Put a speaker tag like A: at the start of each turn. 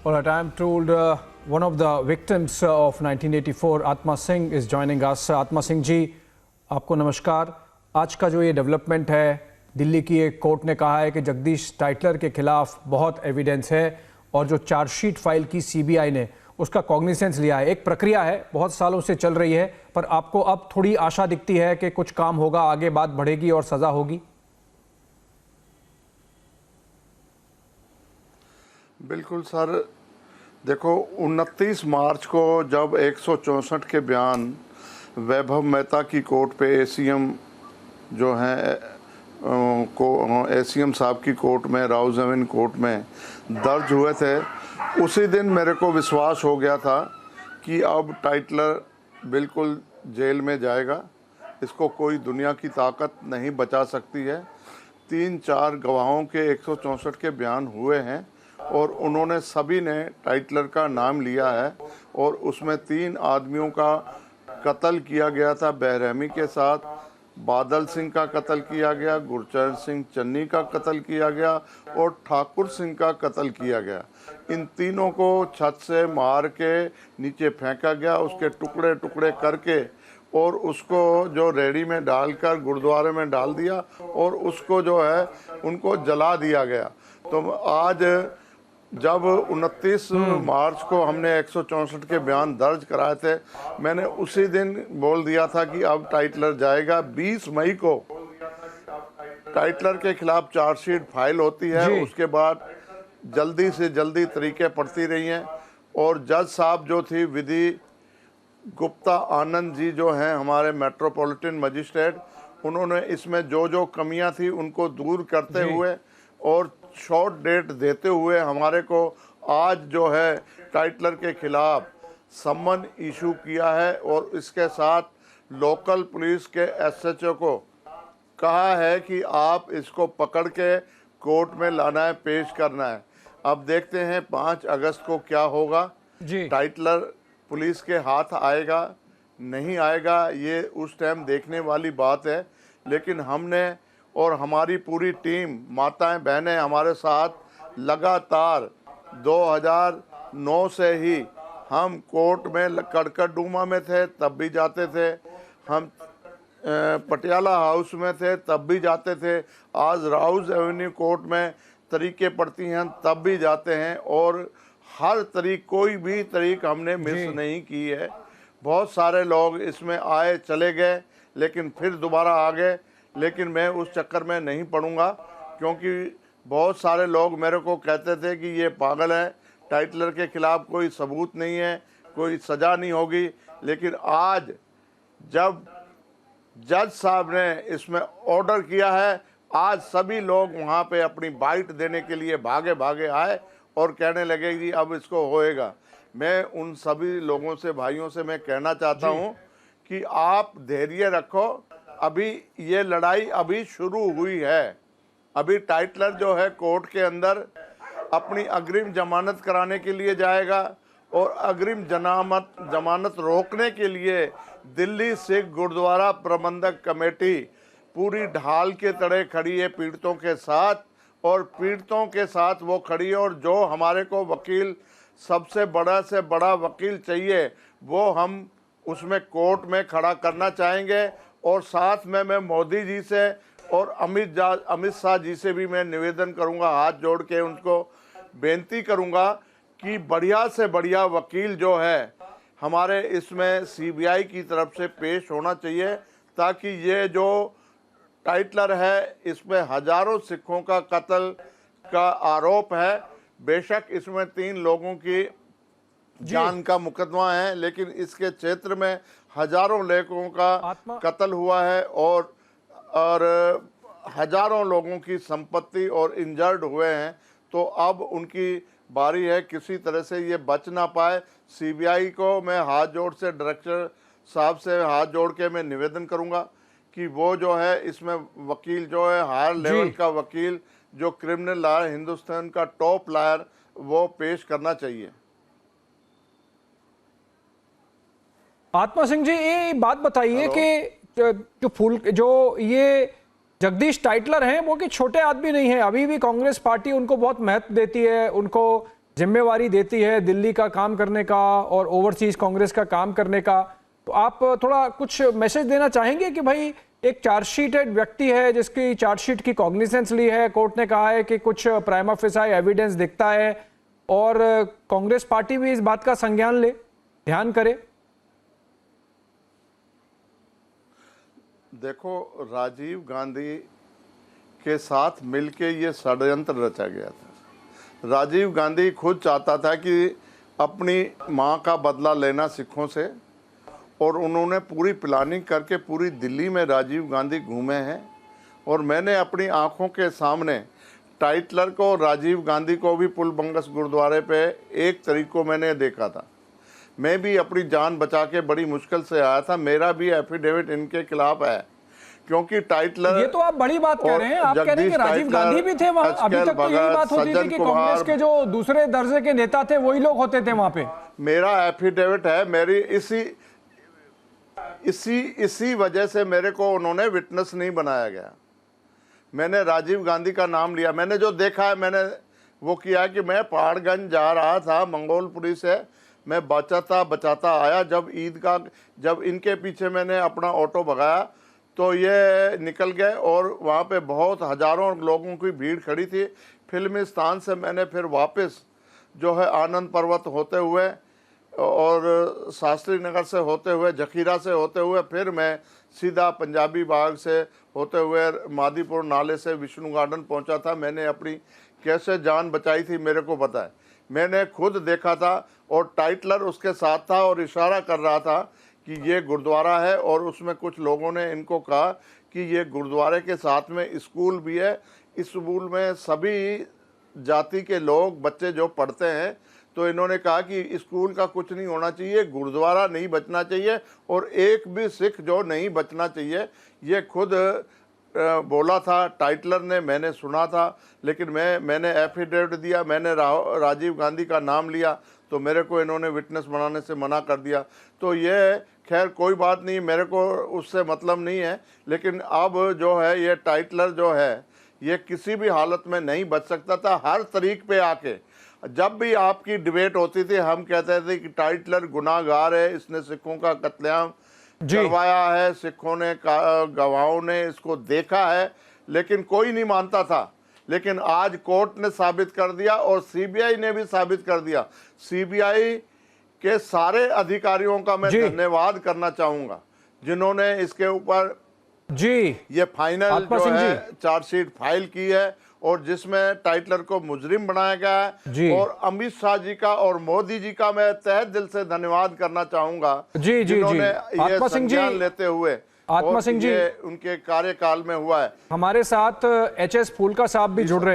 A: All right, I am told one of the victims of 1984, Atma Singh, is joining us. Atma Singh जी, आपको नमस्कार। आज का जो ये डेवलपमेंट है, दिल्ली की एक कोर्ट ने कहा है कि जगदीश टाइटलर के खिलाफ बहुत एविडेंस है और जो चार्जशीट फाइल की सीबीआई ने उसका कॉग्निसेंस लिया है। एक प्रक्रिया है, बहुत सालों से चल रही है, पर आपको अब थोड़ी आशा दिखती है कि कुछ काम होगा, आगे बात बढ़ेगी और सजा होगी?
B: बिल्कुल सर, देखो 29 मार्च को जब 164 के बयान वैभव मेहता की कोर्ट पे एसीएम जो हैं को एसीएम साहब की कोर्ट में, राउज एवेन कोर्ट में दर्ज हुए थे, उसी दिन मेरे को विश्वास हो गया था कि अब टाइटलर बिल्कुल जेल में जाएगा, इसको कोई दुनिया की ताकत नहीं बचा सकती है। 3-4 गवाहों के 164 के बयान हुए हैं और उन्होंने सभी ने टाइटलर का नाम लिया है और उसमें 3 आदमियों का कत्ल किया गया था बेरहमी के साथ। बादल सिंह का कत्ल किया गया, गुरचरण सिंह चन्नी का कत्ल किया गया और ठाकुर सिंह का कत्ल किया गया। इन तीनों को छत से मार के नीचे फेंका गया, उसके टुकड़े टुकड़े करके और उसको जो रेडी में डालकर गुरुद्वारे में डाल दिया और उसको जो है उनको जला दिया गया। तो आज जब 29 मार्च को हमने 164 के बयान दर्ज कराए थे, मैंने उसी दिन बोल दिया था कि अब टाइटलर जाएगा। 20 मई को टाइटलर के खिलाफ चार्जशीट फाइल होती है, उसके बाद जल्दी से जल्दी तरीके पड़ती रही हैं और जज साहब जो थी विधि गुप्ता आनंद जी जो हैं हमारे मेट्रोपॉलिटन मजिस्ट्रेट, उन्होंने इसमें जो जो कमियां थी उनको दूर करते हुए और शॉर्ट डेट देते हुए हमारे को आज जो है टाइटलर के खिलाफ सम्मन इशू किया है और इसके साथ लोकल पुलिस के एसएचओ को कहा है कि आप इसको पकड़ के कोर्ट में लाना है, पेश करना है। अब देखते हैं 5 अगस्त को क्या होगा। टाइटलर पुलिस के हाथ आएगा नहीं आएगा, ये उस टाइम देखने वाली बात है। लेकिन हमने और हमारी पूरी टीम, माताएं बहनें हमारे साथ लगातार 2009 से ही हम कोर्ट में कड़कड़डूमा में थे तब भी जाते थे, हम पटियाला हाउस में थे तब भी जाते थे, आज राउज एवेन्यू कोर्ट में तरीके पड़ती हैं तब भी जाते हैं और हर तरीक, कोई भी तरीक हमने मिस नहीं की है। बहुत सारे लोग इसमें आए चले गए लेकिन फिर दोबारा आ गए, लेकिन मैं उस चक्कर में नहीं पड़ूंगा क्योंकि बहुत सारे लोग मेरे को कहते थे कि ये पागल है, टाइटलर के खिलाफ कोई सबूत नहीं है, कोई सज़ा नहीं होगी। लेकिन आज जब जज साहब ने इसमें ऑर्डर किया है, आज सभी लोग वहाँ पे अपनी बाइट देने के लिए भागे भागे आए और कहने लगे कि अब इसको होएगा। मैं उन सभी लोगों से, भाइयों से मैं कहना चाहता हूँ कि आप धैर्य रखो, अभी ये लड़ाई अभी शुरू हुई है। अभी टाइटलर जो है कोर्ट के अंदर अपनी अग्रिम जमानत कराने के लिए जाएगा और अग्रिम जमानत रोकने के लिए दिल्ली सिख गुरुद्वारा प्रबंधक कमेटी पूरी ढाल के तड़े खड़ी है पीड़ितों के साथ, और पीड़ितों के साथ वो खड़ी है। और जो हमारे को वकील, सबसे बड़ा से बड़ा वकील चाहिए, वो हम उसमें कोर्ट में खड़ा करना चाहेंगे। और साथ में मैं मोदी जी से और अमित शाह जी से भी मैं निवेदन करूंगा, हाथ जोड़ के उनको बेनती करूंगा कि बढ़िया से बढ़िया वकील जो है हमारे इसमें सीबीआई की तरफ से पेश होना चाहिए, ताकि ये जो टाइटलर है इसमें हजारों सिखों का कत्ल का आरोप है। बेशक इसमें 3 लोगों की जान का मुकदमा है, लेकिन इसके क्षेत्र में हजारों लोगों का कत्ल हुआ है और हजारों लोगों की संपत्ति और इंजर्ड हुए हैं। तो अब उनकी बारी है, किसी तरह से ये बच ना पाए। सीबीआई को मैं हाथ जोड़ से, डायरेक्टर साहब से हाथ जोड़ के मैं निवेदन करूंगा कि वो जो है इसमें वकील जो है हायर लेवल का वकील, जो क्रिमिनल लॉयर, हिंदुस्तान का टॉप लॉयर, वो पेश करना चाहिए।
A: आत्मा सिंह जी, ये बात बताइए कि जो ये जगदीश टाइटलर हैं वो कि छोटे आदमी नहीं है, अभी भी कांग्रेस पार्टी उनको बहुत महत्व देती है, उनको जिम्मेवारी देती है दिल्ली का काम करने का और ओवरसीज कांग्रेस का काम करने का, तो आप थोड़ा कुछ मैसेज देना चाहेंगे कि भाई एक चार्जशीटेड व्यक्ति है जिसकी चार्जशीट की कॉग्निजेंस ली है, कोर्ट ने कहा है कि कुछ प्राइमा फेसाई एविडेंस दिखता है और कांग्रेस पार्टी भी इस बात का संज्ञान ले, ध्यान करे।
B: देखो, राजीव गांधी के साथ मिलके ये षड्यंत्र रचा गया था। राजीव गांधी खुद चाहता था कि अपनी मां का बदला लेना सिखों से, और उन्होंने पूरी प्लानिंग करके पूरी दिल्ली में राजीव गांधी घूमे हैं। और मैंने अपनी आंखों के सामने टाइटलर को और राजीव गांधी को भी पुल बंगस गुरुद्वारे पे 1 तारीख को मैंने देखा था। मैं भी अपनी जान बचा के बड़ी मुश्किल से आया था। मेरा भी एफिडेविट इनके खिलाफ है, क्योंकि टाइटलर,
A: ये तो आप बड़ी बात कह रहे हैं, आप कह रहे हैं कि राजीव गांधी भी थे वहां। अभी तक तो यही बात होती थी कि कांग्रेस के जो दूसरे दर्जे के नेता थे वही लोग होते थे वहां पे।
B: मेरा एफिडेविट है, मेरी इसी वजह से मेरे को उन्होंने विटनेस नहीं बनाया गया। मैंने राजीव गांधी का नाम लिया, मैंने जो देखा है मैंने वो किया कि मैं पहाड़गंज जा रहा था मंगोलपुरी से, मैं बचाता आया। जब इनके पीछे मैंने अपना ऑटो भगाया तो ये निकल गए और वहाँ पे बहुत हजारों लोगों की भीड़ खड़ी थी। फिल्मी स्थान से मैंने फिर वापस जो है आनंद पर्वत होते हुए और शास्त्री नगर से होते हुए, जखीरा से होते हुए, फिर मैं सीधा पंजाबी बाग से होते हुए मादीपुर नाले से विष्णु गार्डन पहुंचा था। मैंने अपनी कैसे जान बचाई थी मेरे को पता है, मैंने खुद देखा था। और टाइटलर उसके साथ था और इशारा कर रहा था कि ये गुरुद्वारा है, और उसमें कुछ लोगों ने इनको कहा कि ये गुरुद्वारे के साथ में स्कूल भी है, इस स्कूल में सभी जाति के लोग बच्चे जो पढ़ते हैं। तो इन्होंने कहा कि स्कूल का कुछ नहीं होना चाहिए, गुरुद्वारा नहीं बचना चाहिए और एक भी सिख जो नहीं बचना चाहिए। ये खुद बोला था टाइटलर ने, मैंने सुना था। लेकिन मैंने एफिडेविट दिया, मैंने राजीव गांधी का नाम लिया, तो मेरे को इन्होंने विटनेस बनाने से मना कर दिया। तो ये खैर कोई बात नहीं, मेरे को उससे मतलब नहीं है। लेकिन अब जो है ये टाइटलर जो है ये किसी भी हालत में नहीं बच सकता था। हर तरीक पे आके जब भी आपकी डिबेट होती थी हम कहते थे कि टाइटलर गुनाहगार है, इसने सिखों का कत्लेआम करवाया है, सिखों ने गवाहों ने इसको देखा है, लेकिन कोई नहीं मानता था। लेकिन आज कोर्ट ने साबित कर दिया और सीबीआई ने भी साबित कर दिया। सीबीआई के सारे अधिकारियों का मैं धन्यवाद करना चाहूंगा जिन्होंने इसके ऊपर ये फाइनल जो है चार्जशीट फाइल की है और जिसमें टाइटलर को मुजरिम बनाया गया है। और अमित शाह जी का और मोदी जी का मैं तहे दिल से धन्यवाद करना चाहूंगा जिन्होंने ये संज्ञान लेते हुए,
A: आत्मा सिंह जी
B: उनके कार्यकाल में हुआ है।
A: हमारे साथ HS फूलका साहब भी जुड़ रहे हैं।